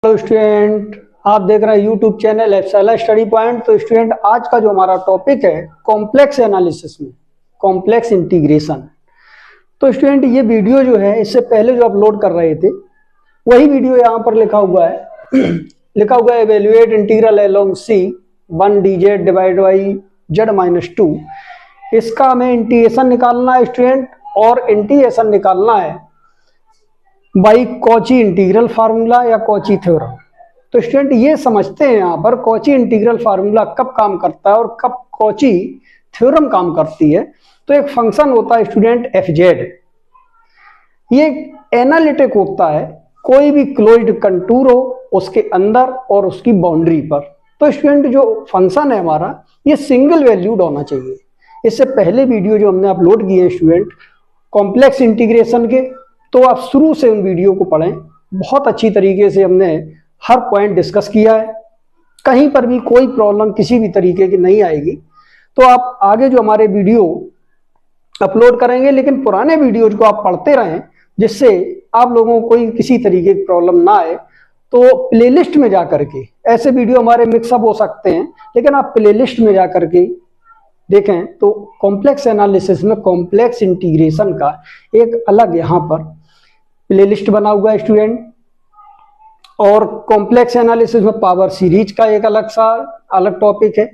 Hello student, आप देख रहे हैं YouTube channel FSL study point. तो स्टूडेंट, आज का जो हमारा टॉपिक है कॉम्प्लेक्स एनालिसिस में कॉम्प्लेक्स इंटीग्रेशन। तो स्टूडेंट, ये वीडियो जो है इससे पहले जो अपलोड कर रहे थे वही वीडियो यहाँ पर लिखा हुआ है लिखा हुआ है evaluate integral along C 1 dz divide by z-2। इसका हमें इंटीग्रेशन निकालना है स्टूडेंट, और इंटीग्रेशन निकालना है बाई कॉची इंटीग्रल फार्मूला या कॉची थ्योरम। तो स्टूडेंट, ये समझते हैं यहाँ पर कॉची इंटीग्रल फार्मूला कब काम करता है और कब कॉची थ्योरम काम करती है। तो एक फंक्शन होता है स्टूडेंट fz, ये एनालिटिक होता है कोई भी क्लोज्ड कंटूर हो उसके अंदर और उसकी बाउंड्री पर। तो स्टूडेंट, जो फंक्शन है हमारा ये सिंगल वैल्यूड होना चाहिए। इससे पहले वीडियो जो हमने अपलोड किए स्टूडेंट कॉम्प्लेक्स इंटीग्रेशन के, तो आप शुरू से उन वीडियो को पढ़ें। बहुत अच्छी तरीके से हमने हर पॉइंट डिस्कस किया है, कहीं पर भी कोई प्रॉब्लम किसी भी तरीके की नहीं आएगी। तो आप आगे जो हमारे वीडियो अपलोड करेंगे, लेकिन पुराने वीडियोज को आप पढ़ते रहें जिससे आप लोगों को कोई किसी तरीके की प्रॉब्लम ना आए। तो प्लेलिस्ट में जा करके ऐसे वीडियो हमारे मिक्सअप हो सकते हैं, लेकिन आप प्लेलिस्ट में जा करके देखें तो कॉम्प्लेक्स एनालिसिस में कॉम्प्लेक्स इंटीग्रेशन का एक अलग यहाँ पर प्लेलिस्ट बना हुआ है स्टूडेंट। और कॉम्प्लेक्स एनालिसिस में पावर सीरीज का एक अलग टॉपिक है।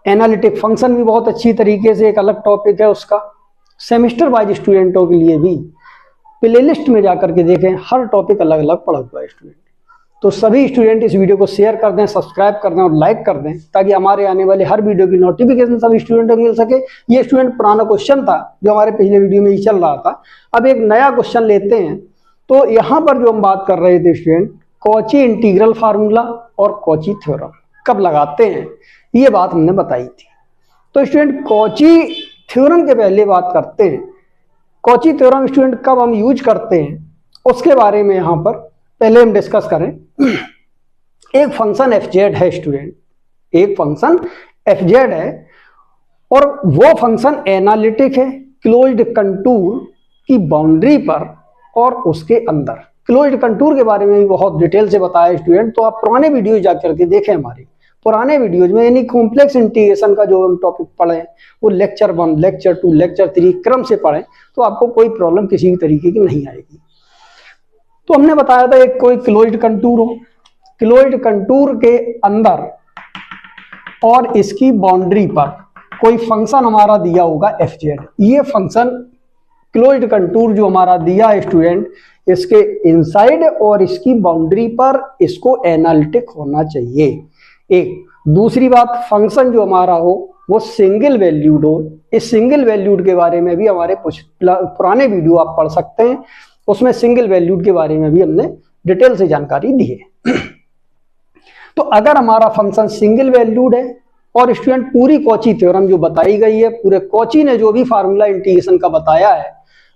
एनालिटिक फंक्शन भी बहुत अच्छी तरीके से एक अलग टॉपिक है उसका। सेमेस्टर वाइज स्टूडेंटों के लिए भी प्लेलिस्ट में जाकर के देखें, हर टॉपिक अलग अलग पढ़ा हुआ है स्टूडेंट। तो सभी स्टूडेंट इस वीडियो को शेयर कर दें, सब्सक्राइब कर दें और लाइक कर दें, ताकि हमारे आने वाले हर वीडियो की नोटिफिकेशन सभी स्टूडेंटों को मिल सके। ये स्टूडेंट पुराना क्वेश्चन था जो हमारे पिछले वीडियो में ही चल रहा था। अब एक नया क्वेश्चन लेते हैं। तो यहाँ पर जो हम बात कर रहे थे स्टूडेंट कॉची इंटीग्रल फार्मूला और कॉची थ्योरम कब लगाते हैं, ये बात हमने बताई थी। तो स्टूडेंट कॉची थ्योरम के पहले बात करते हैं। कॉची थ्योरम स्टूडेंट कब हम यूज करते हैं उसके बारे में यहाँ पर पहले हम डिस्कस करें। एक फंक्शन fz है स्टूडेंट, एक फंक्शन fz है और वो फंक्शन एनालिटिक है क्लोज्ड कंटूर की बाउंड्री पर और उसके अंदर। क्लोज्ड कंटूर के बारे में भी बहुत डिटेल से बताया स्टूडेंट, तो आप पुराने वीडियो जाकर के देखें हमारे पुराने वीडियोज में, यानी कॉम्प्लेक्स इंटीग्रेशन का जो हम टॉपिक पढ़े वो लेक्चर 1, लेक्चर 2, लेक्चर 3 क्रम से पढ़ें, तो आपको कोई प्रॉब्लम किसी भी तरीके की नहीं आएगी। तो हमने बताया था एक कोई क्लोज्ड कंटूर हो, क्लोज्ड कंटूर के अंदर और इसकी बाउंड्री पर कोई फंक्शन हमारा दिया होगा fz। ये फंक्शन क्लोज्ड कंटूर जो हमारा दिया है स्टूडेंट, इसके इनसाइड और इसकी बाउंड्री पर इसको एनालिटिक होना चाहिए। एक दूसरी बात, फंक्शन जो हमारा हो वो सिंगल वैल्यूड हो। इस सिंगल वैल्यूड के बारे में भी हमारे कुछ पुराने वीडियो आप पढ़ सकते हैं, उसमें सिंगल वैल्यूड के बारे में भी हमने डिटेल से जानकारी दी है। तो अगर हमारा फंक्शन सिंगल वैल्यूड है और स्टूडेंट पूरी कॉची थ्योरम जो बताई गई है, पूरे कॉची ने जो भी फार्मूला इंटीग्रेशन का बताया है,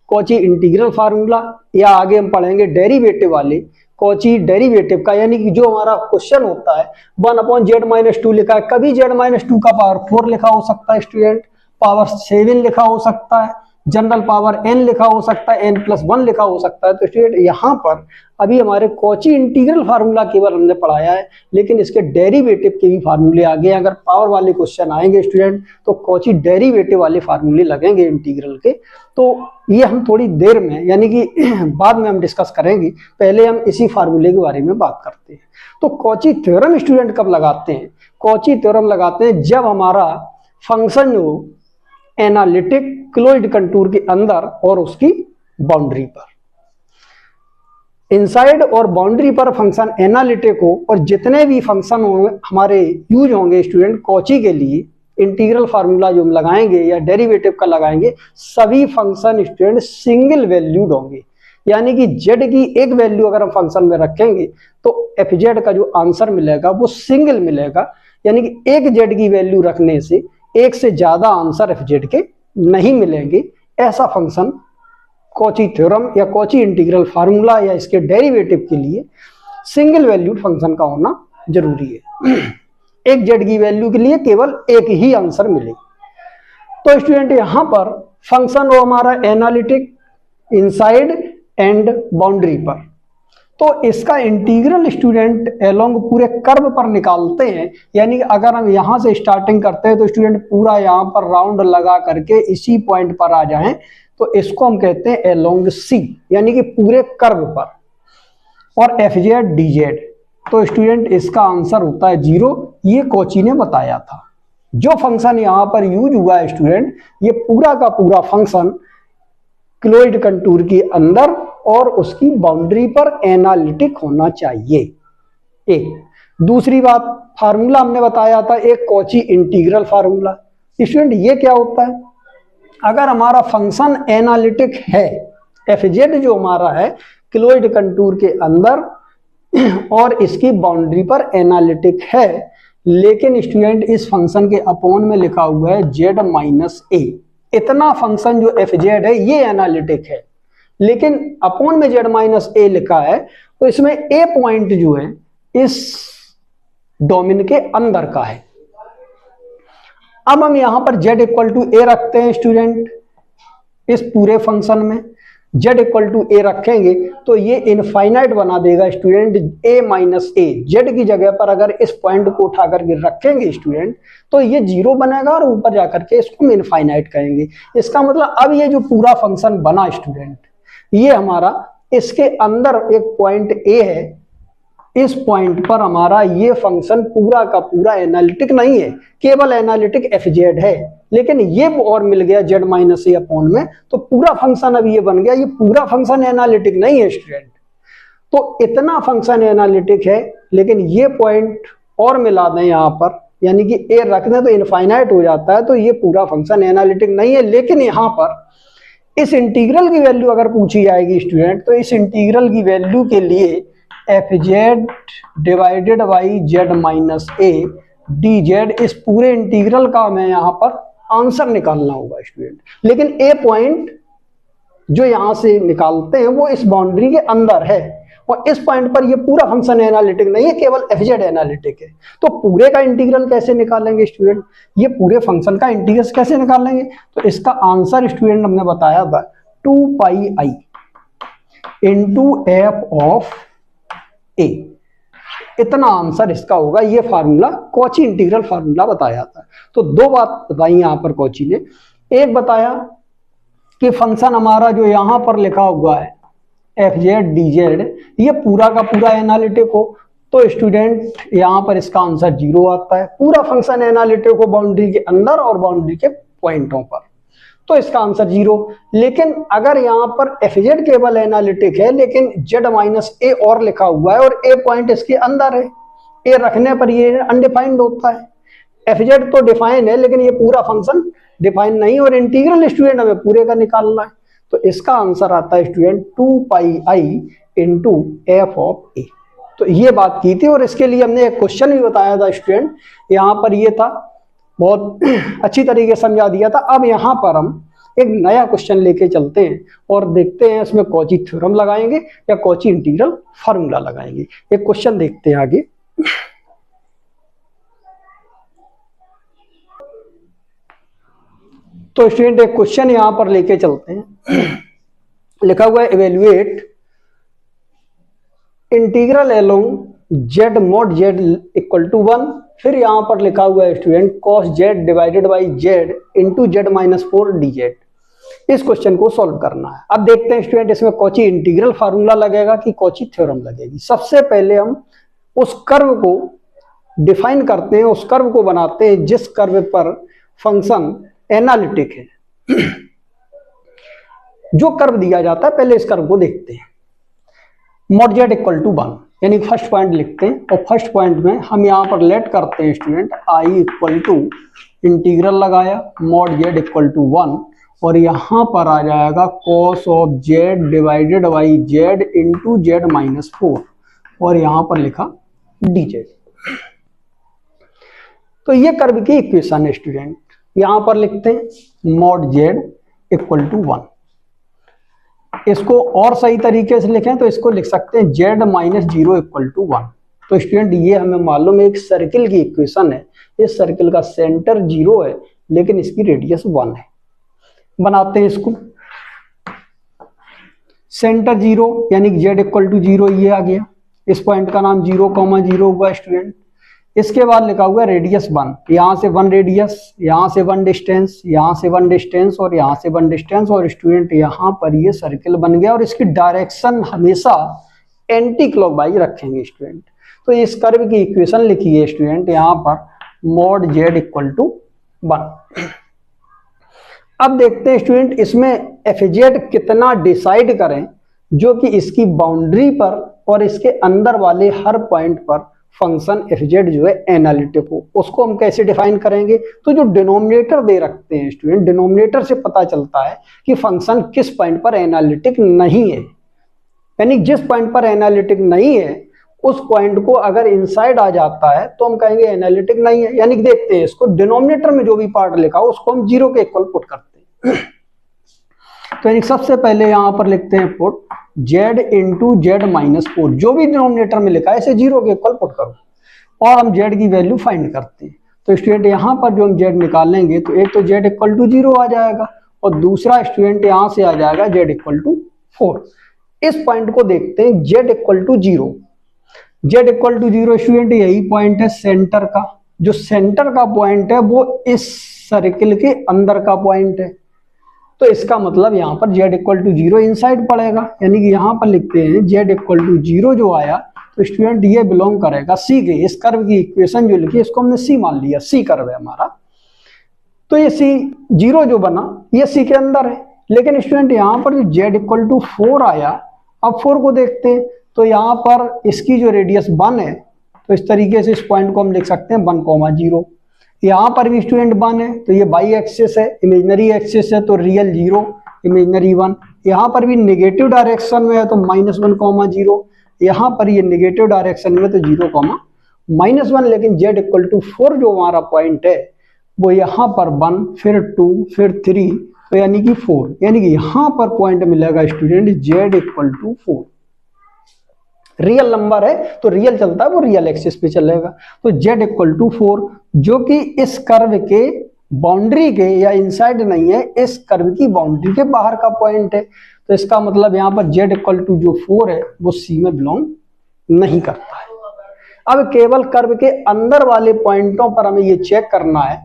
कॉची इंटीग्रल फार्मूला या आगे हम पढ़ेंगे डेरिवेटिव वाले कॉची डेरिवेटिव का, यानी कि जो हमारा क्वेश्चन होता है 1/z-2 लिखा है, कभी z-2 का पावर 4 लिखा हो सकता है स्टूडेंट, पावर 7 लिखा हो सकता है, जनरल पावर n लिखा हो सकता है, n+1 लिखा हो सकता है। तो स्टूडेंट यहाँ पर अभी हमारे कॉची इंटीग्रल फार्मूला केवल हमने पढ़ाया है, लेकिन इसके डेरिवेटिव के भी फार्मूले आगे अगर पावर वाले क्वेश्चन आएंगे स्टूडेंट तो कॉची डेरिवेटिव वाले फार्मूले लगेंगे इंटीग्रल के। तो ये हम थोड़ी देर में यानी कि बाद में हम डिस्कस करेंगे, पहले हम इसी फार्मूले के बारे में बात करते हैं। तो कॉची थ्योरम स्टूडेंट कब लगाते हैं? कॉची थ्योरम लगाते हैं जब हमारा फंक्शन हो एनालिटिक क्लोज्ड कंटूर के अंदर और उसकी बाउंड्री पर। इनसाइड और बाउंड्री पर फंक्शन एनालिटिक हो और जितने भी फंक्शन हमारे यूज होंगे स्टूडेंट कॉची के लिए, इंटीग्रल फार्मूला जो हम लगाएंगे या डेरिवेटिव का लगाएंगे, सभी फंक्शन स्टूडेंट सिंगल वैल्यूड होंगे। यानी कि z की एक वैल्यू अगर हम फंक्शन में रखेंगे तो fz का जो आंसर मिलेगा वो सिंगल मिलेगा। यानी कि एक z की वैल्यू रखने से एक से ज्यादा आंसर fz के नहीं मिलेंगे। ऐसा फंक्शन कॉची थ्योरम या कॉची इंटीग्रल फार्मूला या इसके डेरिवेटिव के लिए सिंगल वैल्यूड फंक्शन का होना जरूरी है। एक z की वैल्यू के लिए केवल एक ही आंसर मिलेगी। तो स्टूडेंट यहाँ पर फंक्शन हो हमारा एनालिटिक इनसाइड एंड बाउंड्री पर। तो इसका इंटीग्रल स्टूडेंट एलोंग पूरे कर्व पर निकालते हैं, यानी कि अगर हम यहां से स्टार्टिंग करते हैं तो स्टूडेंट पूरा यहां पर राउंड लगा करके इसी पॉइंट पर आ जाएं, तो इसको हम कहते हैं एलोंग सी, यानी कि पूरे कर्व पर, और एफ जेड डी जेड। तो स्टूडेंट इसका आंसर होता है 0। ये कॉची ने बताया था। जो फंक्शन यहां पर यूज हुआ है स्टूडेंट, ये पूरा का पूरा फंक्शन क्लोज्ड कंटूर के अंदर और उसकी बाउंड्री पर एनालिटिक होना चाहिए। एक दूसरी बात, फार्मूला हमने बताया था एक कॉची इंटीग्रल फार्मूला। स्टूडेंट ये क्या होता है, अगर हमारा फंक्शन एनालिटिक है, एफ जेड जो हमारा है क्लोज्ड कंटूर के अंदर और इसकी बाउंड्री पर एनालिटिक है, लेकिन स्टूडेंट इस फंक्शन के अपॉन में लिखा हुआ है जेड माइनस ए, इतना फंक्शन जो एफ जेड है ये एनालिटिक है, लेकिन अपॉन में जेड माइनस ए लिखा है, तो इसमें ए पॉइंट जो है इस डोमेन के अंदर का है। अब हम यहां पर z इक्वल टू ए रखते हैं स्टूडेंट, इस पूरे फंक्शन में z इक्वल टू ए रखेंगे तो ये इनफाइनाइट बना देगा student a minus A. Z की जगह पर अगर इस पॉइंट को उठा करके रखेंगे स्टूडेंट तो ये 0 बनेगा और ऊपर जाकर के इसको हम इनफाइनाइट कहेंगे। इसका मतलब अब ये जो पूरा फंक्शन बना स्टूडेंट, ये हमारा इसके अंदर एक पॉइंट a है, इस पॉइंट पर हमारा ये फंक्शन पूरा का पूरा एनालिटिक नहीं है, केवल एनालिटिक एफ जेड है, लेकिन ये और मिल गया जेड माइनस ए अपॉन में, तो पूरा फंक्शन अब ये बन गया। ये पूरा फंक्शन एनालिटिक नहीं है स्टूडेंट, तो इतना फंक्शन एनालिटिक है, लेकिन ये पॉइंट और मिला दें यहाँ पर, यानी कि ए रख दें तो इनफाइनाइट हो जाता है, तो ये पूरा फंक्शन एनालिटिक नहीं है। लेकिन यहाँ पर इस इंटीग्रल की वैल्यू अगर पूछी जाएगी स्टूडेंट, तो इस इंटीग्रल की वैल्यू के लिए F Z divided by Z minus A D Z, इस पूरे इंटीग्रल का हमें यहाँ पर आंसर निकालना होगा स्टूडेंट। लेकिन ए पॉइंट जो यहां से निकालते हैं वो इस बाउंड्री के अंदर है, और इस पॉइंट पर ये पूरा फंक्शन एनालिटिक नहीं है, केवल एफ जेड एनालिटिक है। तो पूरे का इंटीग्रल कैसे निकालेंगे स्टूडेंट, ये पूरे फंक्शन का इंटीग्रल कैसे निकालेंगे, तो इसका आंसर स्टूडेंट हमने बताया था 2 pi I into F of ए, इतना आंसर इसका होगा। ये फार्मूला कॉची इंटीग्रल फार्मूला बताया था। तो दो बात बताई यहां पर कॉची ने, एक बताया कि फंक्शन हमारा जो यहां पर लिखा हुआ है एफ जेड डी जेड, ये पूरा का पूरा एनालिटिक हो, तो स्टूडेंट यहां पर इसका आंसर 0 आता है। पूरा फंक्शन एनालिटिक हो बाउंड्री के अंदर और बाउंड्री के पॉइंटों पर, तो इसका आंसर 0। लेकिन अगर यहाँ पर एफ जेड केवल एनालिटिक है, लेकिन जेड माइनस ए और लिखा हुआ है और ए पॉइंट इसके अंदर है, ए रखने पर ये अनडिफाइंड होता है। एफ जेड तो डिफाइन है, लेकिन ये पूरा फंक्शन डिफाइन नहीं, और इंटीग्रल स्टूडेंट हमें पूरे का निकालना है, तो इसका आंसर आता है student 2 pi I into F of A. तो ये बात की थी, और इसके लिए हमने एक क्वेश्चन भी बताया था स्टूडेंट, यहाँ पर ये था, बहुत अच्छी तरीके से समझा दिया था। अब यहाँ पर हम एक नया क्वेश्चन लेके चलते हैं और देखते हैं इसमें कॉची थ्योरम लगाएंगे या कॉची इंटीग्रल फार्मूला लगाएंगे। एक क्वेश्चन देखते हैं आगे। तो स्टूडेंट एक क्वेश्चन यहाँ पर लेके चलते हैं, लिखा हुआ है evaluate integral along Z mod Z equal to 1, फिर यहां पर लिखा हुआ है student cos Z divided by Z into Z minus 4 D Z. इस क्वेश्चन को सॉल्व करना है। अब देखते हैं स्टूडेंट इसमें कॉची इंटीग्रल फार्मूला लगेगा कि कॉची थ्योरम लगेगी। सबसे पहले हम उस कर्व को डिफाइन करते हैं, उस कर्व को बनाते हैं जिस कर्व पर फंक्शन एनालिटिक है। जो कर्व दिया जाता है पहले इस कर्व को देखते हैं। मॉड जेड इक्वल टू 1, यानी फर्स्ट पॉइंट लिखते हैं, और फर्स्ट पॉइंट में हम यहाँ पर लेट करते हैं student I equal to integral लगाया मॉड जेड इक्वल टू 1, और यहाँ पर आ जाएगा cos of Z divided by Z into Z minus 4, और यहाँ पर लिखा डी जेड। तो ये कर्व की इक्वेशन है स्टूडेंट। यहाँ पर लिखते हैं मॉड जेड इक्वल टू 1। इसको और सही तरीके से लिखें तो इसको लिख सकते हैं जेड माइनस 0 इक्वल टू 1। तो स्टूडेंट ये हमें मालूम है एक सर्किल की इक्वेशन है, इस सर्किल का सेंटर 0 है लेकिन इसकी रेडियस 1 है। बनाते हैं इसको। सेंटर 0 यानी कि z इक्वल टू 0 ये आ गया, इस पॉइंट का नाम 0,0 हुआ स्टूडेंट। इसके बाद लिखा हुआ रेडियस 1, यहाँ से 1 रेडियस, यहाँ से 1 डिस्टेंस, यहाँ से 1 डिस्टेंस और यहाँ से 1 डिस्टेंस, और स्टूडेंट यहाँ पर ये सर्किल बन गया और इसकी डायरेक्शन हमेशा एंटी क्लॉकवाइज रखेंगे स्टूडेंट। तो इस कर्व की इक्वेशन लिखी है स्टूडेंट यहाँ पर मॉड z इक्वल टू 1। अब देखते हैं स्टूडेंट इसमें fz कितना डिसाइड करें जो कि इसकी बाउंड्री पर और इसके अंदर वाले हर पॉइंट पर फंक्शन fz जो है एनालिटिक हो। उसको हम कैसे डिफाइन करेंगे, तो जो डिनोमिनेटर दे रखते हैं स्टूडेंट, डिनोमिनेटर से पता चलता है कि फंक्शन किस पॉइंट पर एनालिटिक नहीं है, यानी जिस पॉइंट पर एनालिटिक नहीं है उस पॉइंट को अगर इनसाइड आ जाता है तो हम कहेंगे एनालिटिक नहीं है। यानी कि देखते हैं इसको, डिनोमिनेटर में जो भी पार्ट लिखा हो उसको हम 0 के इक्वल पुट करते हैं। तो यानी सबसे पहले यहां पर लिखते हैं put z into z minus 4, जो भी डिनोमिनेटर में लिखा है इसे 0 के इक्वल पुट करो और हम z की वैल्यू फाइंड करते हैं। तो स्टूडेंट यहाँ पर जो हम z निकालेंगे तो एक तो z इक्वल टू 0 आ जाएगा और दूसरा स्टूडेंट यहाँ से आ जाएगा z इक्वल टू 4। इस पॉइंट को देखते हैं z equal to 0, z equal to 0 student यही पॉइंट है सेंटर का, जो सेंटर का पॉइंट है वो इस सर्किल के अंदर का पॉइंट है। तो इसका मतलब यहाँ पर z इक्वल टू 0 इनसाइड पड़ेगा, यानी कि यहाँ पर लिखते हैं z इक्वल टू 0 जो आया तो स्टूडेंट ये बिलोंग करेगा c के। इस कर्व की इक्वेशन जो लिखी इसको हमने c मान लिया, c कर्व है हमारा, तो ये c 0 जो बना ये c के अंदर है। लेकिन स्टूडेंट यहाँ पर जो z इक्वल टू 4 आया, अब 4 को देखते हैं तो यहाँ पर इसकी जो रेडियस 1 है तो इस तरीके से इस पॉइंट को हम लिख सकते हैं 1,0। यहाँ पर भी स्टूडेंट 1 है तो ये बाई एक्सिस है, इमेजिनरी एक्सिस है तो रियल 0 इमेजिनरी 1। यहाँ पर भी नेगेटिव डायरेक्शन में है तो -1,0, यहाँ पर ये नेगेटिव डायरेक्शन में तो 0,-1। लेकिन z इक्वल टू 4 जो हमारा पॉइंट है वो यहाँ पर 1 फिर 2 फिर 3 तो यानी कि 4, यानी कि यहाँ पर पॉइंट मिलेगा student z equal to 4। Real number है तो रियल चलता है, वो रियल एक्सिस पे चलेगा। तो z इक्वल टू 4 जो कि इस कर्व के बाउंड्री के या इनसाइड नहीं है, इस कर्व की बाउंड्री के बाहर का पॉइंट है। तो इसका मतलब यहाँ पर z इक्वल टू जो 4 है वो c में बिलोंग नहीं करता है। अब केवल कर्व के अंदर वाले पॉइंटों पर हमें ये चेक करना है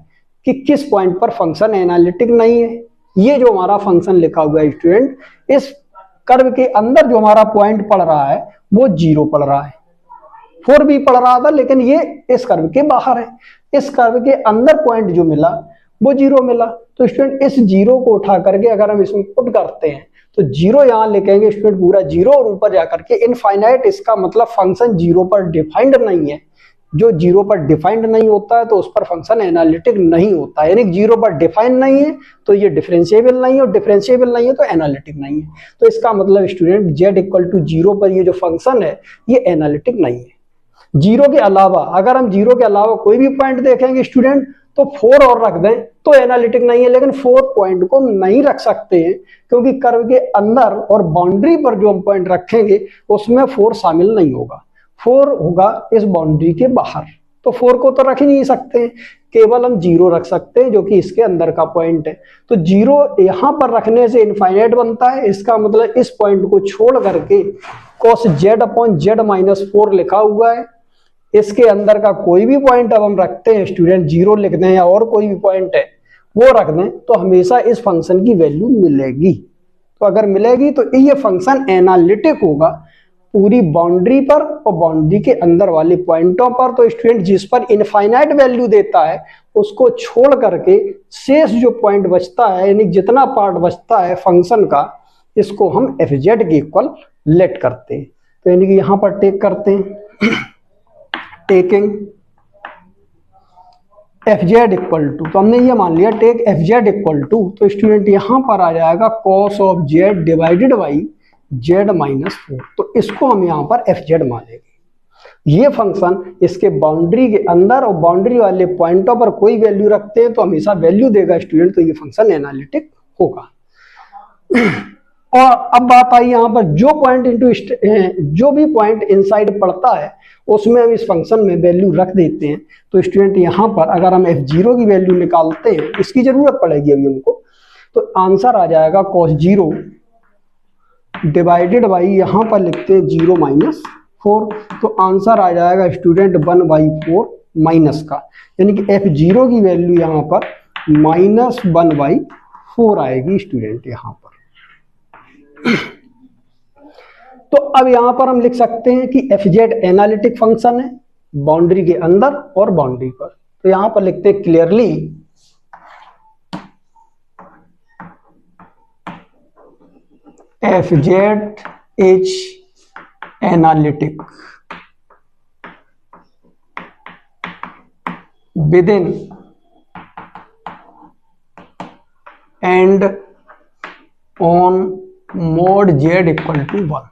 कि किस पॉइंट पर फंक्शन एनालिटिक नहीं है। ये जो हमारा फंक्शन लिखा हुआ है स्टूडेंट, इस कर्व के अंदर जो हमारा पॉइंट पड़ रहा है वो 0 पड़ रहा है, 4 भी पड़ रहा था लेकिन ये इस कर्व के बाहर है। इस कर्व के अंदर पॉइंट जो मिला वो 0 मिला। तो स्टूडेंट इस 0 को उठा करके अगर हम इसमें पुट करते हैं तो 0 यहाँ लिखेंगे स्टूडेंट पूरा 0 और ऊपर जाकर के इनफाइनाइट, इसका मतलब फंक्शन 0 पर डिफाइंड नहीं है। जो 0 पर डिफाइंड नहीं होता है तो उस पर फंक्शन एनालिटिक नहीं होता है, यानी 0 पर डिफाइंड नहीं है तो ये डिफरेंशिएबल नहीं है और डिफरेंशिएबल नहीं है तो एनालिटिक नहीं है। तो इसका मतलब स्टूडेंट z इक्वल टू 0 पर ये जो फंक्शन है ये एनालिटिक नहीं है। 0 के अलावा अगर हम 0 के अलावा कोई भी पॉइंट देखेंगे स्टूडेंट तो 4 और रख दें तो एनालिटिक नहीं है, लेकिन 4 पॉइंट को नहीं रख सकते हैं क्योंकि कर्व के अंदर और बाउंड्री पर जो हम पॉइंट रखेंगे उसमें 4 शामिल नहीं होगा, 4 होगा इस बाउंड्री के बाहर। तो 4 को तो रख ही नहीं सकते, केवल हम 0 रख सकते हैं जो कि इसके अंदर का पॉइंट है। तो 0 यहाँ पर रखने से इनफाइनाइट बनता है, इसका मतलब इस पॉइंट को छोड़ करके cos z upon z minus 4 लिखा हुआ है। इसके अंदर का कोई भी पॉइंट अब हम रखते हैं स्टूडेंट, 0 लिख दें या और कोई भी पॉइंट है वो रख दें तो हमेशा इस फंक्शन की वैल्यू मिलेगी। तो अगर मिलेगी तो ये फंक्शन एनालिटिक होगा पूरी बाउंड्री पर और बाउंड्री के अंदर वाले पॉइंटों पर। तो स्टूडेंट जिस पर इनफाइनाइट वैल्यू देता है उसको छोड़ करके शेष जो पॉइंट बचता है, यानी जितना पार्ट बचता है फंक्शन का, इसको हम fz के इक्वल लेट करते हैं। तो यानी कि यहाँ पर टेक करते हैं, टेकिंग fz इक्वल टू, तो हमने ये मान लिया टेक fz इक्वल टू, तो स्टूडेंट यहाँ पर आ जाएगा cos of z divided by z minus 4। तो इसको हम यहाँ पर fz मानेंगे। ये फंक्शन इसके बाउंड्री के अंदर और बाउंड्री वाले पॉइंटों पर कोई वैल्यू रखते हैं तो हमेशा वैल्यू देगा स्टूडेंट, तो ये फंक्शन एनालिटिक होगा। और अब बात आई यहाँ पर जो भी पॉइंट इनसाइड पड़ता है उसमें हम इस फंक्शन में वैल्यू रख देते हैं। तो स्टूडेंट यहाँ पर अगर हम f0 की वैल्यू निकालते हैं, इसकी जरूरत पड़ेगी अभी हमको, तो आंसर आ जाएगा cos 0 डिवाइडेड बाई यहाँ पर लिखते हैं 0-4, तो आंसर आ जाएगा स्टूडेंट 1/4 माइनस का, यानी कि F0 की वैल्यू यहाँ पर -1/4 आएगी स्टूडेंट यहाँ पर। तो अब यहाँ पर हम लिख सकते हैं कि FZ एनालिटिक फंक्शन है बाउंड्री के अंदर और बाउंड्री पर। तो यहाँ पर लिखते हैं clearly FZ is analytic within and on mod z equal to 1,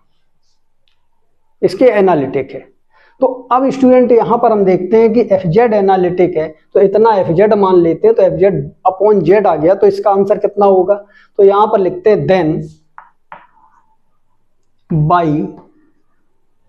इसके एनालिटिक है। तो अब स्टूडेंट यहां पर हम देखते हैं कि FZ एनालिटिक है, तो इतना FZ मान लेते हैं, तो FZ/Z आ गया, तो इसका आंसर कितना होगा। तो यहां पर लिखते हैं देन बाई,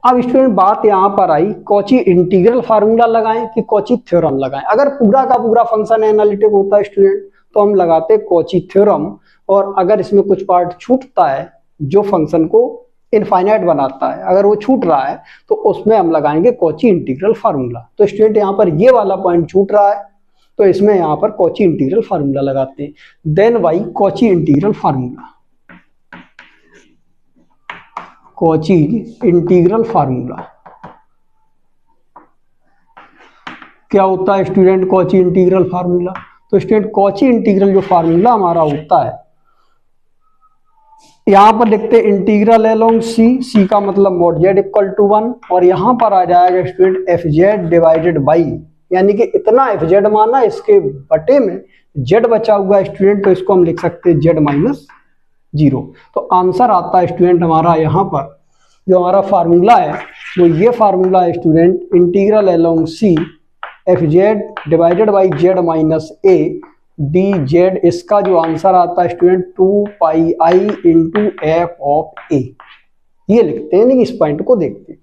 अब स्टूडेंट बात यहां पर आई कॉची इंटीग्रल फार्मूला लगाएं कि कॉची थ्योरम लगाएं। अगर पूरा का पूरा फंक्शन एनालिटिक होता है स्टूडेंट तो हम लगाते कॉची थ्योरम, और अगर इसमें कुछ पार्ट छूटता है जो फंक्शन को इनफाइनाइट बनाता है, अगर वो छूट रहा है तो उसमें हम लगाएंगे कॉची इंटीग्रल फार्मूला। तो स्टूडेंट यहाँ पर ये वाला पॉइंट छूट रहा है तो इसमें यहाँ पर कॉची इंटीग्रल फार्मूला लगाते हैं। Then by Cauchy integral formula, Cauchy integral formula क्या होता है स्टूडेंट कॉची इंटीग्रल फार्मूला। तो स्टूडेंट कॉची इंटीग्रल जो फार्मूला हमारा होता है, यहां पर लिखते हैं इंटीग्रल अलोंग सी का मतलब mod z इक्वल टू 1, और यहां पर आ जाएगा स्टूडेंट FZ डिवाइडेड बाई, यानी कि इतना FZ माना, इसके बटे में z बचा हुआ स्टूडेंट, तो इसको हम लिख सकते हैं z-0। तो आंसर आता है स्टूडेंट हमारा यहाँ पर जो हमारा फार्मूला है वो ये फार्मूला है student, integral along C FZ divided by z-a dz, इसका जो आंसर आता है student 2πi into f of a, ये लिखते हैं, नहीं इस पॉइंट को देखते हैं।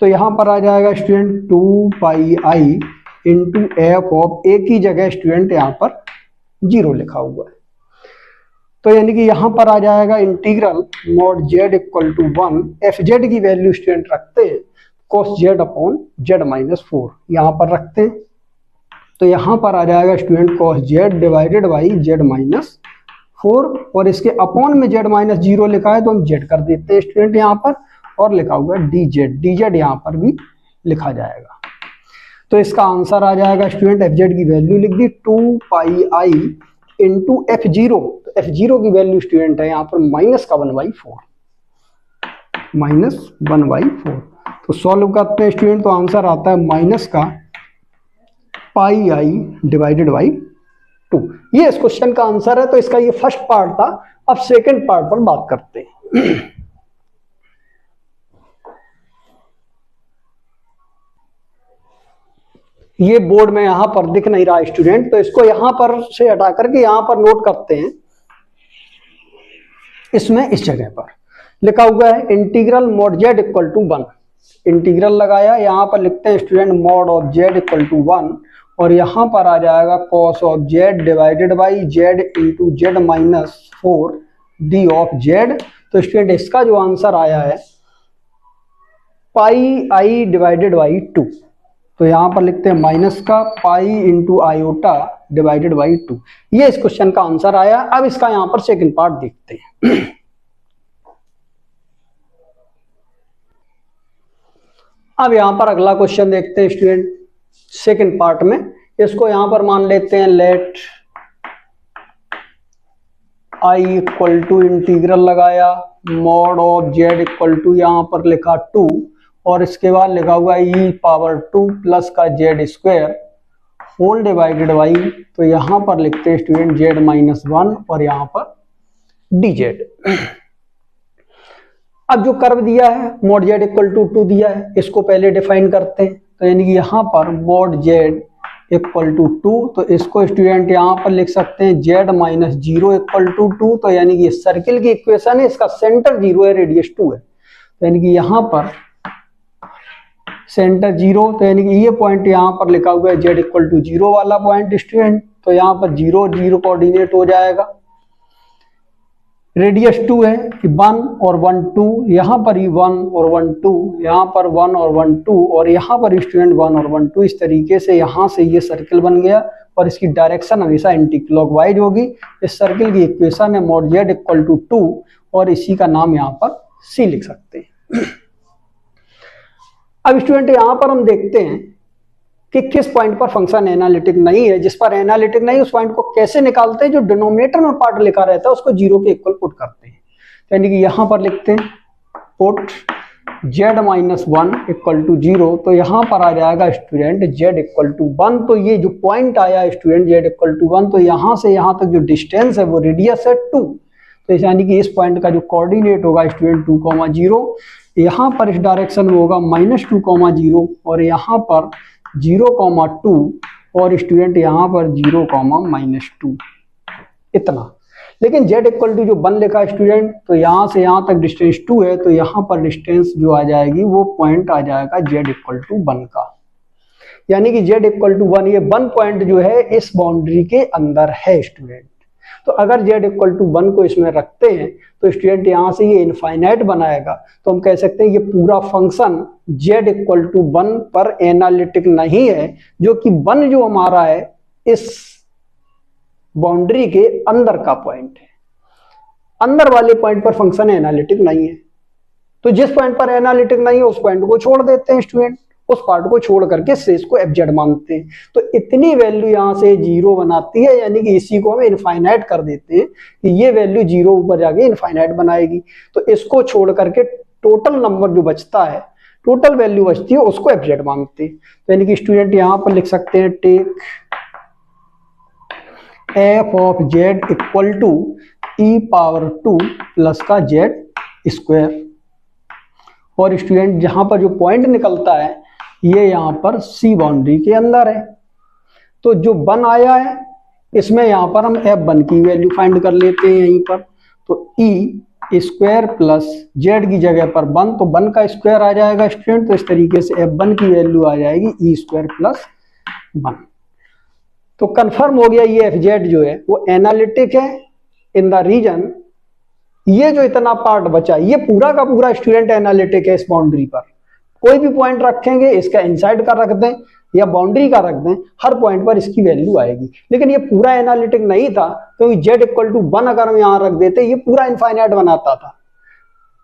तो यहां पर आ जाएगा student 2πi into f of a की जगह स्टूडेंट यहां पर 0 लिखा हुआ है, तो यानी कि यहां पर आ जाएगा integral mod z equal to 1, FZ की वैल्यू स्टूडेंट रखते हैं cos z अपॉन z-4 यहां पर रखते हैं, तो यहां पर आ जाएगा student cos z divided by z-4, और इसके अपॉन में z-0 लिखा है तो हम z कर देते हैं स्टूडेंट यहां पर, और लिखा हुआ है dz यहां पर भी लिखा जाएगा। तो इसका आंसर आ जाएगा स्टूडेंट FZ की वैल्यू लिख दी 2πi इंटू F0, तो F0 की वैल्यू स्टूडेंट है यहाँ पर -1/4, तो सॉल्व करते हैं स्टूडेंट, तो आंसर आता है माइनस का πi डिवाइडेड बाई 2। ये इस क्वेश्चन का आंसर है। तो इसका ये फर्स्ट पार्ट था, अब सेकंड पार्ट पर बात करते हैं। ये बोर्ड में यहां पर दिख नहीं रहा स्टूडेंट, तो इसको यहां पर से हटा करके यहां पर नोट करते हैं। इसमें इस जगह पर लिखा हुआ है integral mod z equal to 1, integral लगाया, यहां पर लिखते हैं student mod of z equal to 1, और यहां पर आ जाएगा cos of z divided by z into z-4 d of z। तो स्टूडेंट इसका जो आंसर आया है πi डिवाइडेड बाई 2, तो यहां पर लिखते हैं माइनस का पाई इंटू आयोटा डिवाइडेड बाई 2, ये इस क्वेश्चन का आंसर आया। अब इसका यहां पर सेकंड पार्ट देखते हैं। अब यहां पर अगला क्वेश्चन देखते हैं स्टूडेंट सेकंड पार्ट में। इसको यहां पर मान लेते हैं let i equal to integral लगाया mod of z equal to यहां पर लिखा 2, और इसके बाद लिखा हुआ e⁻² प्लस का z² होल डिवाइडेड बाई, तो यहां पर लिखते हैं स्टूडेंट z-1 और यहां पर dz। अब जो कर्व दिया है mod z इक्वल टू 2 दिया है, इसको पहले डिफाइन करते हैं। तो यानी कि यहां पर mod z इक्वल टू 2, तो इसको स्टूडेंट यहां पर लिख सकते हैं z-0 इक्वल टू 2, तो यानी कि सर्किल की इक्वेशन है, इसका सेंटर 0 है, रेडियस 2 है, तो यानी कि यहां पर सेंटर 0, तो यानी कि ये पॉइंट यहाँ पर लिखा हुआ है z इक्वल टू 0 वाला पॉइंट स्टूडेंट, तो यहाँ पर 0 कोऑर्डिनेट हो जाएगा। रेडियस 2 है कि 1 और 1 2, यहाँ पर ही 1 और 1 2, यहाँ पर 1 और 1 2 और यहाँ पर स्टूडेंट 1 और 1 2। इस तरीके से यहाँ से ये सर्कल बन गया और इसकी डायरेक्शन हमेशा एंटी क्लॉकवाइज होगी। इस सर्कल की इक्वेशन है mod z इक्वल टू 2 और इसी का नाम यहाँ पर c लिख सकते हैं। अब स्टूडेंट यहाँ पर हम देखते हैं कि किस पॉइंट पर फंक्शन एनालिटिक नहीं है। जिस पर एनालिटिक नहीं, उस पॉइंट को कैसे निकालते हैं? जो डिनोमिनेटर में पार्ट लिखा रहता है उसको जीरो के इक्वल पुट करते हैं। यानी कि यहाँ पर लिखते हैं put z minus 1 equal to 0, तो यहाँ पर आ जाएगा स्टूडेंट z इक्वल टू 1। तो ये जो पॉइंट आया स्टूडेंट z इक्वल टू 1, तो यहाँ से यहाँ तक जो डिस्टेंस है वो रेडियस है 2। तो यानी कि इस पॉइंट का जो कोऑर्डिनेट होगा स्टूडेंट 2, 0, यहाँ पर इस डायरेक्शन में होगा -2, 0 और यहाँ पर 0, 2 और स्टूडेंट यहाँ पर 0, -2 इतना। लेकिन z इक्वल टू जो 1 लिखा स्टूडेंट, तो यहाँ से यहाँ तक डिस्टेंस 2 है, तो यहाँ पर डिस्टेंस जो आ जाएगी वो पॉइंट आ जाएगा z इक्वल टू 1 का। यानी कि z इक्वल टू 1, ये 1 पॉइंट जो है इस बाउंड्री के अंदर है स्टूडेंट। तो अगर z इक्वल टू 1 को इसमें रखते हैं तो स्टूडेंट यहाँ से ये इनफाइनाइट बनाएगा। तो हम कह सकते हैं ये पूरा फंक्शन z इक्वल टू 1 पर एनालिटिक नहीं है, जो कि 1 जो हमारा है इस बाउंड्री के अंदर का पॉइंट है। अंदर वाले पॉइंट पर फंक्शन एनालिटिक नहीं है। तो जिस पॉइंट पर एनालिटिक नहीं है उस पॉइंट को छोड़ देते हैं स्टूडेंट, उस पार्ट को छोड़ करके शेष को fz मानते हैं। तो इतनी वैल्यू यहाँ से 0 बनाती है, यानी कि इसी को हम इनफाइनाइट कर देते हैं कि ये वैल्यू 0 ऊपर जाके इनफाइनाइट बनाएगी। तो इसको छोड़ करके टोटल नंबर जो बचता है, टोटल वैल्यू बचती है, उसको fz मानते हैं। तो यानी कि स्टूडेंट यहाँ पर लिख सकते हैं take f of z equal to e⁻² plus का z स्क्वायर। और स्टूडेंट जहां पर जो पॉइंट निकलता है ये यहाँ पर C बाउंड्री के अंदर है। तो जो 1 आया है इसमें यहाँ पर हम f1 की वैल्यू फाइंड कर लेते हैं यहीं पर। तो e स्क्वायर प्लस z की जगह पर 1, तो 1 का स्क्वायर आ जाएगा स्टूडेंट। तो इस तरीके से f1 की वैल्यू आ जाएगी e स्क्वायर प्लस 1। तो कंफर्म हो गया ये fz जो है वो एनालिटिक है इन द रीजन। ये जो इतना पार्ट बचा ये पूरा का पूरा स्टूडेंट एनालिटिक है। इस बाउंड्री पर कोई भी पॉइंट रखेंगे, इसका इनसाइड का रख दें या बाउंड्री का रख दें, हर पॉइंट पर इसकी वैल्यू आएगी। लेकिन ये पूरा एनालिटिक नहीं था, क्योंकि z इक्वल टू 1 अगर हम यहाँ रख देते ये पूरा इनफाइनाइट बनाता था।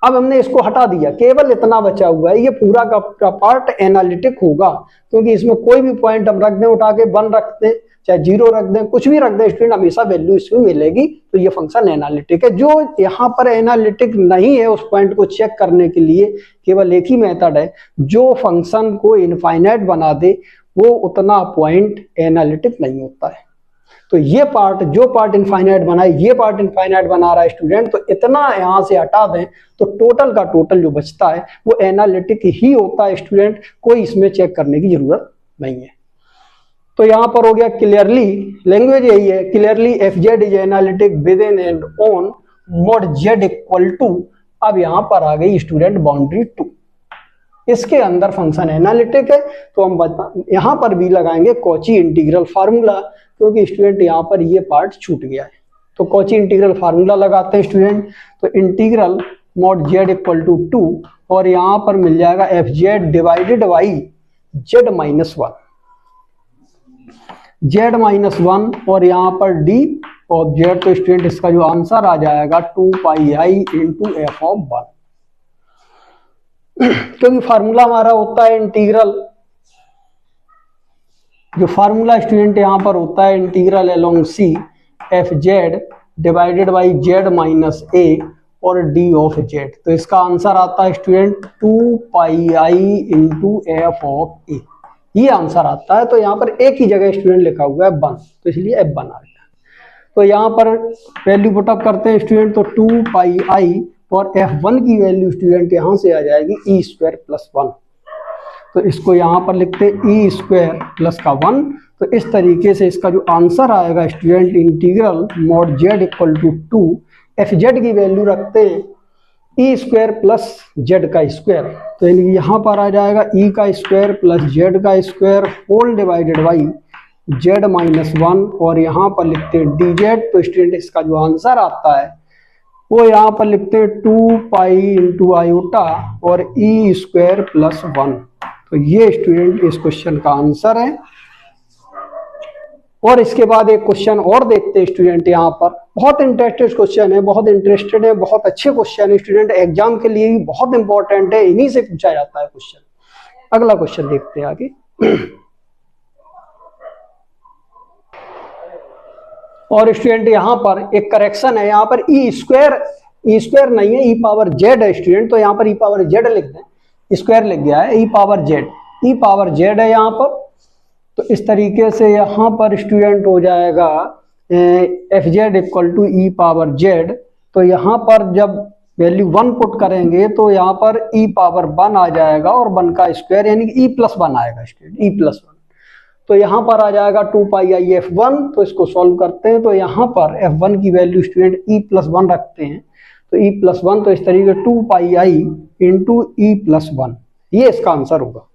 अब हमने इसको हटा दिया, केवल इतना बचा हुआ है। ये पूरा का पार्ट एनालिटिक होगा, क्योंकि इसमें कोई भी पॉइंट हम रख दें, उठा के 1 रख दें, चाहे 0 रख दें, कुछ भी रख दें स्टूडेंट, हमेशा वैल्यू इसमें मिलेगी। तो ये फंक्शन एनालिटिक है। जो यहाँ पर एनालिटिक नहीं है उस पॉइंट को चेक करने के लिए केवल एक ही मेथड है, जो फंक्शन को इनफाइनाइट बना दे वो उतना पॉइंट एनालिटिक नहीं होता है। तो ये पार्ट, जो पार्ट इनफाइनाइट बना है, ये पार्ट इनफाइनाइट बना रहा है स्टूडेंट, तो इतना यहाँ से हटा दें तो टोटल का टोटल जो बचता है वो एनालिटिक ही होता है स्टूडेंट। कोई इसमें चेक करने की जरूरत नहीं है। तो यहाँ पर हो गया क्लियरली, लैंग्वेज यही है, clearly fz is analytic within and on mod z equal to. अब यहाँ पर आ गई स्टूडेंट बाउंड्री 2, इसके अंदर फंक्शन एनालिटिक है। तो हम यहाँ पर भी लगाएंगे कॉची इंटीग्रल फार्मूला, क्योंकि स्टूडेंट यहाँ पर ये पार्ट छूट गया है। तो कॉची इंटीग्रल फार्मूला लगाते हैं स्टूडेंट। तो integral mod z equal to 2 और यहाँ पर मिल जाएगा fz divided by z minus 1, z minus 1 और यहाँ पर d ऑफ z। तो स्टूडेंट इसका जो आंसर आ जाएगा 2πi इंटू f ऑफ 1, क्योंकि फार्मूला हमारा होता है इंटीग्रल, जो फार्मूला स्टूडेंट यहाँ पर होता है integral along c fz divided by z minus a और d ऑफ z। तो इसका आंसर आता है student 2πi into f of a, ये आंसर आता है। तो यहाँ पर एक ही जगह स्टूडेंट लिखा हुआ है 1, तो इसलिए f1 आ गया। तो यहाँ पर वैल्यू पुटअप करते हैं स्टूडेंट। तो 2πi और f1 की वैल्यू स्टूडेंट यहाँ से आ जाएगी e स्क्वायर प्लस 1। तो इसको यहाँ पर लिखते हैं e स्क्वायर प्लस का 1। तो इस तरीके से इसका जो आंसर आएगा student integral mod z equal to 2 fz की वैल्यू रखते हैं e स्क्वायर प्लस z का स्क्वायर। तो यानी कि यहाँ पर आ जाएगा e का स्क्वायर प्लस z का square whole divided by z minus 1 और यहाँ पर लिखते हैं dz। तो स्टूडेंट इसका जो आंसर आता है वो यहाँ पर लिखते हैं 2 पाई इंटू आयोटा और ई स्क्वायर प्लस 1। तो ये स्टूडेंट इस क्वेश्चन का आंसर है। और इसके बाद एक क्वेश्चन और देखते हैं स्टूडेंट, यहाँ पर बहुत इंटरेस्टेड क्वेश्चन है, बहुत इंटरेस्टेड है, बहुत अच्छे क्वेश्चन है स्टूडेंट, एग्जाम के लिए भी बहुत इंपॉर्टेंट है, इन्हीं से पूछा जाता है क्वेश्चन। अगला क्वेश्चन देखते हैं आगे। और स्टूडेंट यहाँ पर एक करेक्शन है, यहाँ पर ई स्क्वायर नहीं है, ई पावर जेड है स्टूडेंट, तो यहाँ पर ई पावर जेड लिख दें, स्क्वायर लिख गया है, ई पावर जेड है यहाँ पर। तो इस तरीके से यहाँ पर स्टूडेंट हो जाएगा f z equal to e power z. तो यहाँ पर जब वैल्यू 1 पुट करेंगे तो यहाँ पर ई पावर 1 आ जाएगा और 1 का स्क्वायर यानी कि ई प्लस 1 आएगा स्टूडेंट, ई प्लस 1। तो यहाँ पर आ जाएगा 2 पाई आई f1। तो इसको सॉल्व करते हैं, तो यहाँ पर f1 की वैल्यू स्टूडेंट ई प्लस 1 रखते हैं, तो ई प्लस 1, तो इस तरीके 2 pi I into E plus 1, ये इसका आंसर होगा।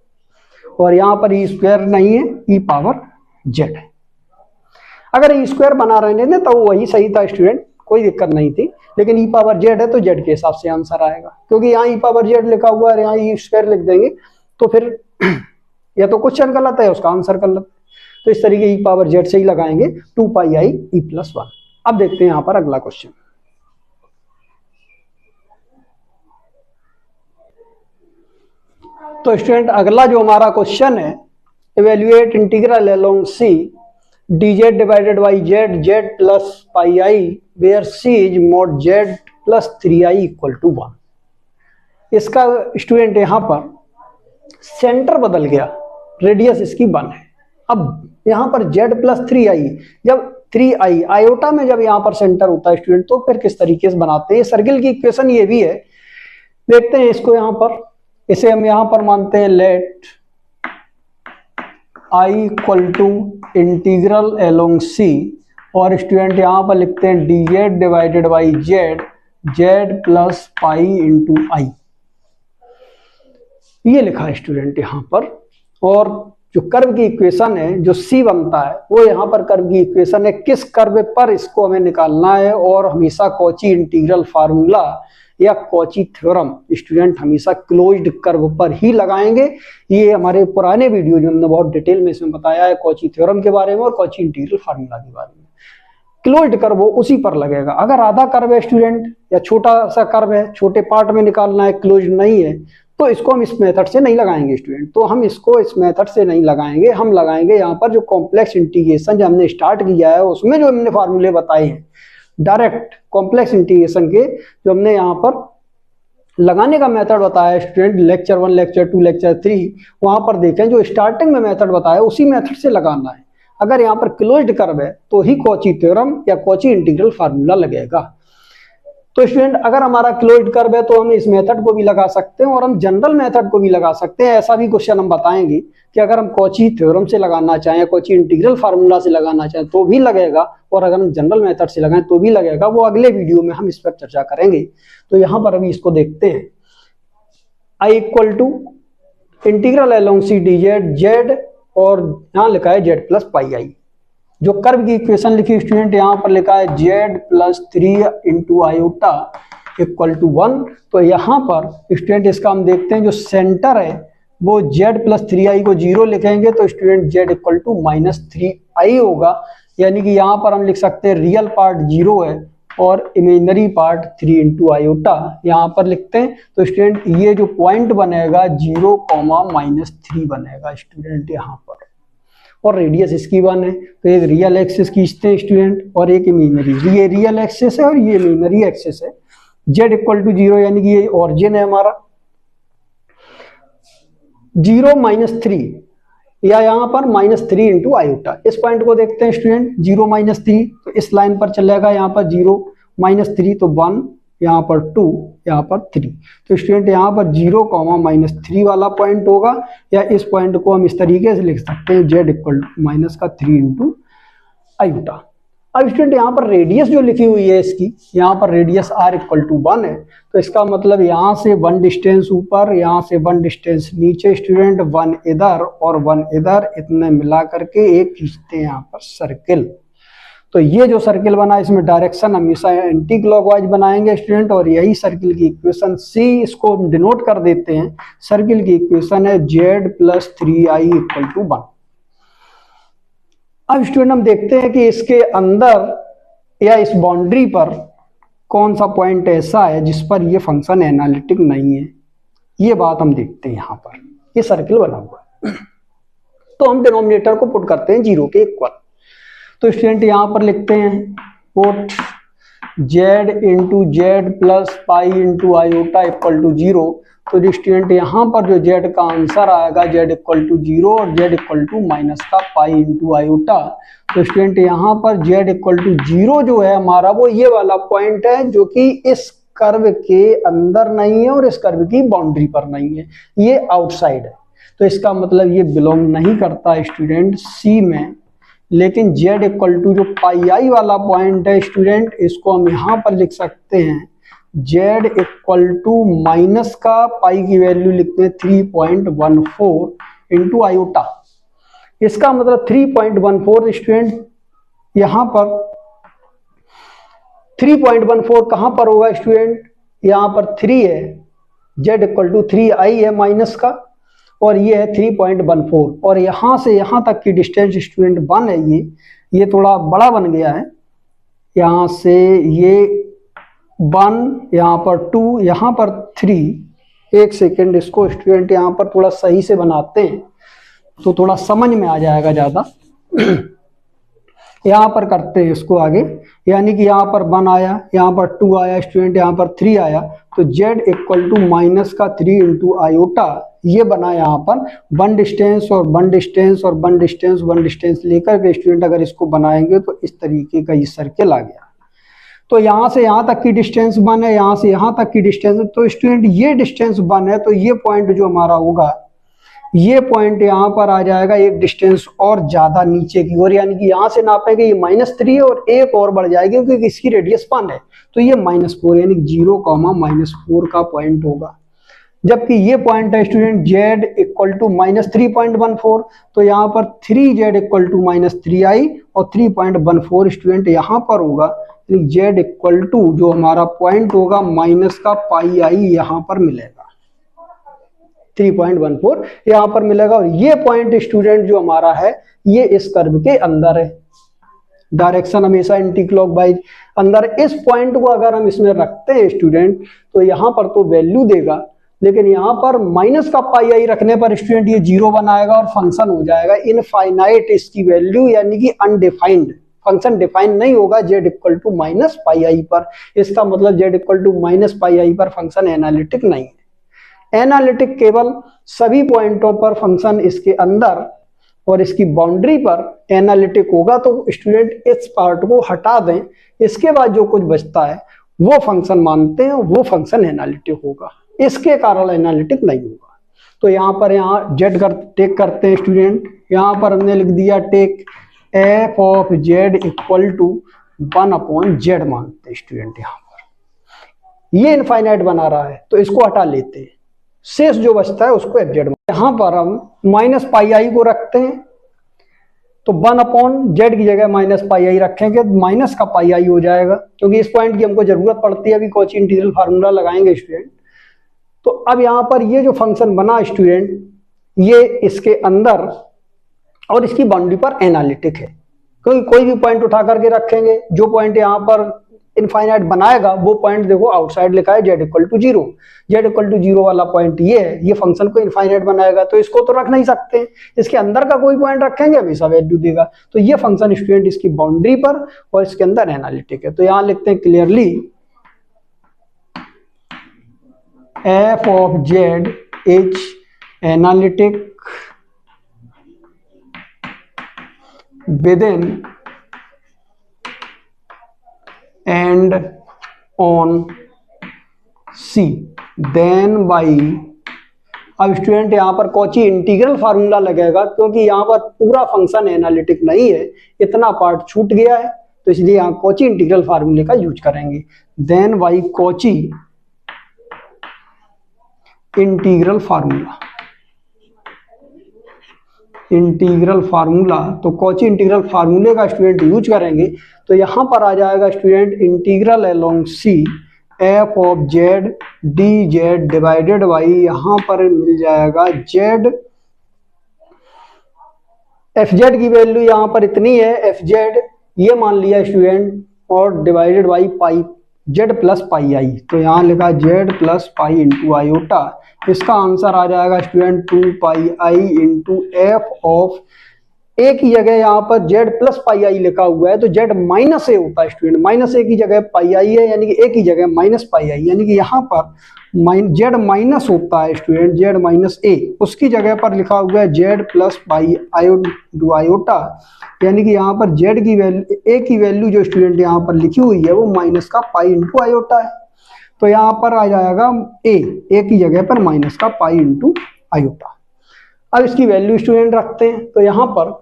और यहाँ पर ई स्क्वायर नहीं है, ई पावर जेड है। अगर ई स्क्वायर बना रहे थे तो वही सही था स्टूडेंट, कोई दिक्कत नहीं थी, लेकिन ई पावर जेड है तो जेड के हिसाब से आंसर आएगा, क्योंकि यहाँ ई पावर जेड लिखा हुआ है, यहाँ ई स्क्वायर लिख देंगे तो फिर या तो क्वेश्चन गलत है, उसका आंसर गलत। तो इस तरीके ई पावर जेड से ही लगाएंगे 2 पाई आई ई प्लस 1। अब देखते हैं यहाँ पर अगला क्वेश्चन। तो स्टूडेंट अगला जो हमारा क्वेश्चन है, evaluate integral along C dz divided by Z Z plus pi i where C is mod z plus 3i equal to 1। इसका स्टूडेंट यहाँ पर सेंटर बदल गया, रेडियस इसकी 1 है। अब यहाँ पर z प्लस 3i, जब 3i आयोटा में जब यहाँ पर सेंटर होता है स्टूडेंट, तो फिर किस तरीके से बनाते हैं। सर्किल की इक्वेशन ये भी है, देखते हैं इसको। यहाँ पर इसे हम यहाँ पर मानते हैं let i equal to integral along c, और स्टूडेंट यहाँ पर लिखते हैं dz divided by Z Z plus pi into I, ये लिखा है स्टूडेंट यहाँ पर। और जो कर्व की इक्वेशन है, जो c बनता है, वो यहाँ पर कर्व की इक्वेशन है, किस कर्व पर इसको हमें निकालना है। और हमेशा कॉची इंटीग्रल फार्मूला या कॉची थ्योरम स्टूडेंट हमेशा क्लोज्ड कर्व पर ही लगाएंगे। ये हमारे पुराने वीडियो जो हमने बहुत डिटेल में इसमें बताया है कॉची थ्योरम के बारे में और कॉची इंटीग्रल फार्मूला के बारे में। क्लोज्ड कर्व उसी पर लगेगा। अगर आधा कर्व है स्टूडेंट या छोटा सा कर्व है, छोटे पार्ट में निकालना है, क्लोज्ड नहीं है, तो इसको हम इस मेथड से नहीं लगाएंगे स्टूडेंट। तो हम इसको इस मेथड से नहीं लगाएंगे, हम लगाएंगे यहाँ पर जो कॉम्प्लेक्स इंटीग्रेशन जो हमने स्टार्ट किया है उसमें जो हमने फार्मूले बताए हैं, डायरेक्ट कॉम्प्लेक्स इंटीग्रेशन के जो हमने यहाँ पर लगाने का मेथड बताया है स्टूडेंट, लेक्चर 1, लेक्चर 2, लेक्चर 3, वहां पर देखें जो स्टार्टिंग में मेथड बताया उसी मेथड से लगाना है। अगर यहाँ पर क्लोज्ड कर्व है तो ही कॉची थ्योरम या कॉची इंटीग्रल फार्मूला लगेगा। तो स्टूडेंट अगर हमारा क्लोज्ड कर्व है तो हम इस मेथड को भी लगा सकते हैं और हम जनरल मेथड को भी लगा सकते हैं। ऐसा भी क्वेश्चन हम बताएंगे कि अगर हम कॉची थ्योरम से लगाना चाहें, कॉची इंटीग्रल फार्मूला से लगाना चाहें तो भी लगेगा, और अगर हम जनरल मेथड से लगाएं तो भी लगेगा। वो अगले वीडियो में हम इस पर चर्चा करेंगे। तो यहाँ पर अभी इसको देखते हैं। i equal to integral along C d z z, और यहाँ लिखा है जेड प्लस पाई आई। जो कर्व की इक्वेशन लिखी स्टूडेंट यहाँ पर लिखा है z plus 3 into iota equal to 1। तो यहाँ पर स्टूडेंट इसका हम देखते हैं जो सेंटर है वो जेड प्लस 3i को 0 लिखेंगे तो student z equal to minus 3i होगा। यानी कि यहाँ पर हम लिख सकते हैं रियल पार्ट 0 है और इमेजिनरी पार्ट 3 इंटू आयोटा यहाँ पर लिखते हैं। तो स्टूडेंट ये जो पॉइंट बनेगा 0, -3 बनेगा स्टूडेंट यहाँ पर, और रेडियस इसकी 1 है। तो एक रियल एक्सिस खींचते हैं स्टूडेंट और एक इमेजिनरी। ये रियल एक्सिस है और ये इमेजिनरी एक्सिस है। जेड इक्वल टू 0 यानी कि ये ऑरिजिन है हमारा। 0 -3 या यहाँ पर -3 इंटू आयोटा, इस पॉइंट को देखते हैं स्टूडेंट। 0 -3 तो इस लाइन पर चलेगा, यहाँ पर 0 -3 तो 1, यहाँ पर 2, यहाँ पर 3। तो स्टूडेंट यहाँ पर 0, -3 वाला पॉइंट होगा, या इस पॉइंट को हम इस तरीके से लिख सकते हैं z equal to -3 into iota. अब स्टूडेंट यहाँ पर रेडियस जो लिखी हुई है इसकी, यहाँ पर रेडियस r इक्वल टू 1 है। तो इसका मतलब यहाँ से 1 डिस्टेंस ऊपर, यहाँ से 1 डिस्टेंस नीचे स्टूडेंट, 1 इधर और 1 इधर, इतने मिला करके एक खींचते हैं यहाँ पर सर्किल। तो ये जो सर्किल बना इसमें डायरेक्शन हमेशा एंटी क्लॉकवाइज बनाएंगे स्टूडेंट, और यही सर्किल की इक्वेशन सी, इसको डिनोट कर देते हैं। सर्किल की इक्वेशन है z + 3i = 1। अब स्टूडेंट हम देखते हैं कि इसके अंदर या इस बाउंड्री पर कौन सा पॉइंट ऐसा है जिस पर ये फंक्शन एनालिटिक नहीं है। ये बात हम देखते हैं। यहाँ पर ये सर्किल बना हुआ है, तो हम डिनोमिनेटर को पुट करते हैं 0 के इक्वल। तो स्टूडेंट यहाँ पर लिखते हैं पुट z × z + पाई × आयोटा = 0। तो स्टूडेंट यहाँ पर जो z का आंसर आएगा z = 0 और z = पाई × आयोटा। तो स्टूडेंट यहाँ पर z = 0 जो है हमारा वो ये वाला पॉइंट है जो कि इस कर्व के अंदर नहीं है और इस कर्व की बाउंड्री पर नहीं है, ये आउटसाइड है। तो इसका मतलब ये बिलोंग नहीं करता स्टूडेंट सी में। लेकिन z = जो पाई आई वाला पॉइंट है स्टूडेंट, इसको हम यहाँ पर लिख सकते हैं z = माइनस का पाई की वैल्यू लिखते हैं 3.14 × आयोटा। इसका मतलब 3.14 स्टूडेंट यहाँ पर 3.14 कहाँ पर होगा स्टूडेंट, यहाँ पर 3 है, z = 3i है माइनस का, और ये है 3.14, और यहाँ से यहाँ तक की डिस्टेंस स्टूडेंट 1 है। ये थोड़ा बड़ा बन गया है, यहाँ से ये 1, यहाँ पर 2, यहाँ पर 3। एक सेकेंड, इसको स्टूडेंट यहाँ पर थोड़ा सही से बनाते हैं तो थोड़ा समझ में आ जाएगा ज़्यादा। यहाँ पर करते हैं इसको आगे, यानी कि यहाँ पर 1 आया, यहाँ पर 2 आया स्टूडेंट, यहाँ पर 3 आया, तो z = माइनस का 3 × आयोटा ये बना। यहाँ पर 1 डिस्टेंस और 1 डिस्टेंस और 1 डिस्टेंस 1 डिस्टेंस लेकर के स्टूडेंट अगर इसको बनाएंगे तो इस तरीके का ये सर्किल आ गया। तो यहाँ से यहाँ तक की डिस्टेंस 1 है, यहाँ से यहाँ तक की डिस्टेंस, तो स्टूडेंट ये डिस्टेंस 1 है, तो ये पॉइंट जो हमारा होगा, ये पॉइंट यहाँ पर आ जाएगा एक डिस्टेंस और ज्यादा नीचे की ओर, यानी कि यहाँ से नापेंगे ये -3 है और एक और बढ़ जाएगी क्योंकि इसकी रेडियस 1 है, तो ये -4 यानी 0, -4 का पॉइंट होगा। जबकि ये पॉइंट है स्टूडेंट z = -3.14, तो यहाँ पर 3z = -3i और 3.14 स्टूडेंट यहाँ पर होगा, z = जो हमारा पॉइंट होगा माइनस का पाई आई यहाँ पर मिलेगा, 3.14 यहाँ पर मिलेगा। और ये पॉइंट स्टूडेंट जो हमारा है ये इस कर्व के अंदर है, डायरेक्शन हमेशा एंटी क्लॉकवाइज अंदर। इस पॉइंट को अगर हम इसमें रखते हैं स्टूडेंट तो यहाँ पर तो वैल्यू देगा, लेकिन यहाँ पर माइनस का पाई आई रखने पर स्टूडेंट ये 0 बनाएगा और फंक्शन हो जाएगा इनफाइनाइट इसकी वैल्यू, यानी कि अनडिफाइंड, फंक्शन डिफाइन नहीं होगा z = -पाई पर। इसका मतलब z = -पाई पर फंक्शन एनालिटिक नहीं है। एनालिटिक केवल सभी पॉइंटों पर फंक्शन इसके अंदर और इसकी बाउंड्री पर एनालिटिक होगा। तो स्टूडेंट इस पार्ट को हटा दें, इसके बाद जो कुछ बचता है वो फंक्शन मानते हैं, वो फंक्शन एनालिटिक होगा, इसके कारण एनालिटिक नहीं होगा। तो यहाँ पर z टेक करते हैं स्टूडेंट, यहाँ पर हमने लिख दिया take f of z = 1/z मानते हैं स्टूडेंट। यहाँ पर ये इनफाइनाइट बना रहा है तो इसको हटा लेते हैं, शेष जो बचता है उसको fz। यहाँ पर हम -पाई को रखते हैं तो 1/z की जगह -पाई रखेंगे, माइनस का पाई आई हो जाएगा, क्योंकि इस पॉइंट की हमको जरूरत पड़ती है। अभी कॉची इंटीग्रल फार्मूला लगाएंगे स्टूडेंट। तो अब यहाँ पर ये जो फंक्शन बना स्टूडेंट, ये इसके अंदर और इसकी बाउंड्री पर एनालिटिक है, क्योंकि कोई भी पॉइंट उठा करके रखेंगे, जो पॉइंट यहाँ पर इनफाइनाइट बनाएगा वो पॉइंट देखो आउटसाइड लिखा है z = 0, z = 0 वाला पॉइंट ये है, ये फंक्शन को इनफाइनाइट बनाएगा, तो इसको तो रख नहीं सकते, इसके अंदर का कोई पॉइंट रखेंगे हमेशा वैल्यू देगा। तो ये फंक्शन स्टूडेंट इसकी बाउंड्री पर और इसके अंदर एनालिटिक है। तो यहाँ लिखते हैं clearly f of z is analytic within and on C then by। अब स्टूडेंट यहाँ पर कॉची इंटीग्रल फार्मूला लगेगा, क्योंकि यहाँ पर पूरा फंक्शन एनालिटिक नहीं है, इतना पार्ट छूट गया है, तो इसलिए यहाँ कॉची इंटीग्रल फार्मूले का यूज करेंगे। Then by Cauchy integral formula, integral formula, तो कॉची इंटीग्रल फार्मूले का स्टूडेंट यूज करेंगे। तो यहाँ पर आ जाएगा student integral along C f of z d z divided by, यहाँ पर मिल जाएगा जेड, एफ जेड की वैल्यू यहाँ पर इतनी है, एफ जेड ये मान लिया स्टूडेंट, और divided by pi Z plus pi I, तो यहाँ लिखा Z plus pi into iota. इसका आंसर आ जाएगा student 2 pi I into F of, एक ही जगह यहाँ पर जेड प्लस पाई आई लिखा हुआ है तो जेड माइनस ए होता है स्टूडेंट, माइनस ए की जगह पाई आई है, यानी कि एक ही जगह माइनस पाई आई, यानी कि यहाँ पर जेड माइनस होता है स्टूडेंट, जेड माइनस ए, उसकी जगह पर लिखा हुआ है जेड प्लस पाई आयोटा, यानी कि यहाँ पर जेड की वैल्यू, ए की वैल्यू जो स्टूडेंट यहाँ पर लिखी हुई है वो माइनस का पाई इंटू आयोटा है, तो यहाँ पर आ जाएगा ए की जगह पर माइनस का पाई इंटू आयोटा। अब इसकी वैल्यू स्टूडेंट रखते हैं, तो यहाँ पर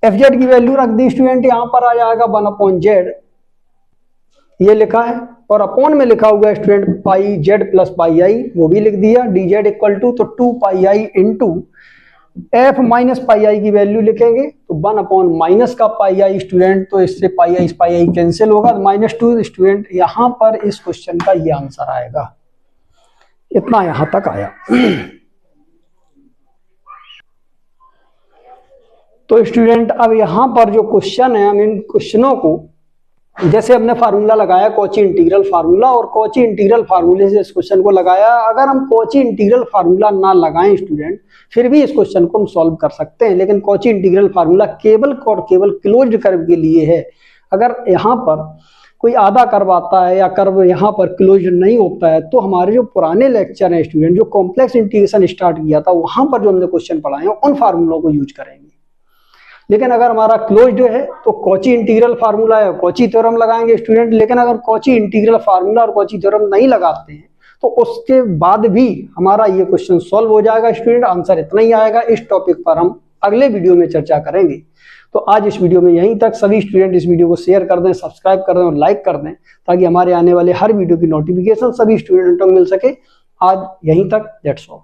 एफ जेड की वैल्यू रख दी स्टूडेंट, यहाँ पर आ जाएगा 1/z, ये लिखा है, और अपॉन में लिखा हुआ है स्टूडेंट पाई जेड प्लस पाई आई, वो भी लिख दिया, डी जेड इक्वल टू, तो 2 pi I into F minus pi आई की वैल्यू लिखेंगे, तो 1/- माइनस का पाई आई स्टूडेंट, तो इससे पाई आई कैंसिल होगा, तो -2 स्टूडेंट, यहाँ पर इस क्वेश्चन का ये आंसर आएगा। इतना यहां तक आया। तो स्टूडेंट अब यहाँ पर जो क्वेश्चन है, हम इन क्वेश्चनों को, जैसे हमने फार्मूला लगाया कॉची इंटीग्रल फार्मूला, और कॉची इंटीग्रल फार्मूले से इस क्वेश्चन को लगाया, अगर हम कॉची इंटीग्रल फार्मूला ना लगाएं स्टूडेंट फिर भी इस क्वेश्चन को हम सॉल्व कर सकते हैं, लेकिन कॉची इंटीग्रल फार्मूला केवल और केवल क्लोज्ड कर्व के लिए है। अगर यहाँ पर कोई आधा कर्व आता है या कर्व यहाँ पर क्लोज्ड नहीं होता है, तो हमारे जो पुराने लेक्चर हैं स्टूडेंट, जो कॉम्प्लेक्स इंटीग्रेशन स्टार्ट किया था, वहां पर जो हमने क्वेश्चन पढ़ाए हैं उन फार्मूलों को यूज करेंगे। लेकिन अगर हमारा क्लोज्ड है तो कॉची इंटीग्रल फार्मूला है, कॉची थ्योरम लगाएंगे स्टूडेंट। लेकिन अगर कॉची इंटीग्रल फार्मूला और कॉची थ्योरम नहीं लगाते हैं तो उसके बाद भी हमारा ये क्वेश्चन सॉल्व हो जाएगा स्टूडेंट, आंसर इतना ही आएगा। इस टॉपिक पर हम अगले वीडियो में चर्चा करेंगे। तो आज इस वीडियो में यहीं तक। सभी स्टूडेंट इस वीडियो को शेयर कर दें, सब्सक्राइब कर दें और लाइक कर दें, ताकि हमारे आने वाले हर वीडियो की नोटिफिकेशन सभी स्टूडेंटों को मिल सके। आज यहीं तक, दैट्स ऑल।